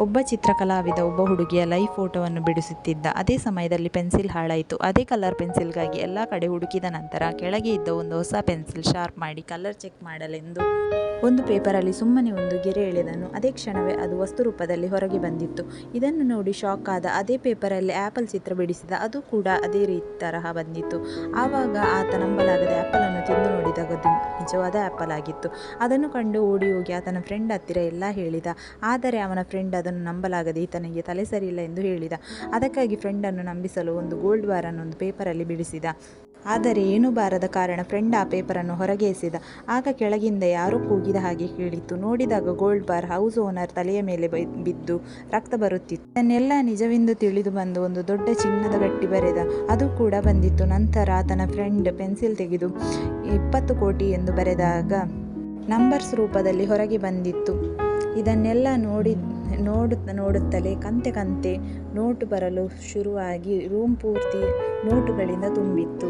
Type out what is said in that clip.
ಒಬ್ಬ ಚಿತ್ರಕಲಾವಿದ ಒಬ್ಬ ಹುಡುಗಿಯ ಲೈವ್ ಫೋಟೋವನ್ನು ಬಿಡಿಸುತ್ತಿದ್ದ. ಅದೇ ಸಮಯದಲ್ಲಿ ಪೆನ್ಸಿಲ್ ಹಾಳಾಯಿತು. ಅದೇ ಕಲರ್ ಪೆನ್ಸಿಲ್ಗಾಗಿ ಎಲ್ಲ ಕಡೆ ಹುಡುಕಿದ ನಂತರ ಕೆಳಗೆ ಇದ್ದ ಒಂದು ಹೊಸ ಪೆನ್ಸಿಲ್ ಶಾರ್ಪ್ ಮಾಡಿ ಕಲರ್ ಚೆಕ್ ಮಾಡಲೆಂದು ಒಂದು ಪೇಪರಲ್ಲಿ ಸುಮ್ಮನೆ ಒಂದು ಗೆರೆ ಎಳೆದನು. ಅದೇ ಕ್ಷಣವೇ ಅದು ವಸ್ತು ರೂಪದಲ್ಲಿ ಹೊರಗೆ ಬಂದಿತ್ತು. ಇದನ್ನು ನೋಡಿ ಶಾಕ್ ಆದ. ಅದೇ ಪೇಪರಲ್ಲಿ ಆ್ಯಪಲ್ ಚಿತ್ರ ಬಿಡಿಸಿದ. ಅದು ಕೂಡ ಅದೇ ತರಹ ಬಂದಿತ್ತು. ಆವಾಗ ಆತ ನಂಬಲಾಗದೆ ಆ್ಯಪಲನ್ನು ತಿಂದು ನೋಡಿದಾಗ ಅದು ನಿಜವಾದ ಆ್ಯಪಲ್ ಆಗಿತ್ತು. ಅದನ್ನು ಕಂಡು ಓಡಿ ಹೋಗಿ ಆತನ ಫ್ರೆಂಡ್ ಹತ್ತಿರ ಎಲ್ಲ ಹೇಳಿದ. ಆದರೆ ಅವನ ಫ್ರೆಂಡ್ ಅದನ್ನು ನಂಬಲಾಗದೆ ಈತನಿಗೆ ತಲೆ ಸರಿಯಿಲ್ಲ ಎಂದು ಹೇಳಿದ. ಅದಕ್ಕಾಗಿ ಫ್ರೆಂಡನ್ನು ನಂಬಿಸಲು ಒಂದು ಗೋಲ್ಡ್ ಬಾರನ್ನು ಒಂದು ಪೇಪರಲ್ಲಿ ಬಿಡಿಸಿದ. ಆದರೆ ಏನೂ ಬಾರದ ಕಾರಣ ಫ್ರೆಂಡ್ ಆ ಪೇಪರನ್ನು ಹೊರಗೆ ಎಸೆದ. ಆಗ ಕೆಳಗಿಂದ ಯಾರೋ ಕೂಗಿದ ಹಾಗೆ ಕೇಳಿತು. ನೋಡಿದಾಗ ಗೋಲ್ಡ್ ಬಾರ್ ಹೌಸ್ ಓನರ್ ತಲೆಯ ಮೇಲೆ ಬಿದ್ದು ರಕ್ತ ಬರುತ್ತಿತ್ತು. ಇದನ್ನೆಲ್ಲ ನಿಜವೆಂದು ತಿಳಿದು ಬಂದು ಒಂದು ದೊಡ್ಡ ಚಿನ್ನದ ಗಟ್ಟಿ ಬರೆದ. ಅದು ಕೂಡ ಬಂದಿತ್ತು. ನಂತರ ಆತನ ಫ್ರೆಂಡ್ ಪೆನ್ಸಿಲ್ ತೆಗೆದು 20 ಕೋಟಿ ಎಂದು ಬರೆದಾಗ ನಂಬರ್ಸ್ ರೂಪದಲ್ಲಿ ಹೊರಗೆ ಬಂದಿತ್ತು. ಇದನ್ನೆಲ್ಲ ನೋಡುತ್ತಲೇ ಕಂತೆ ನೋಟು ಬರಲು ಶುರುವಾಗಿ ರೂಮ್ ಪೂರ್ತಿ ನೋಟುಗಳಿಂದ ತುಂಬಿತ್ತು.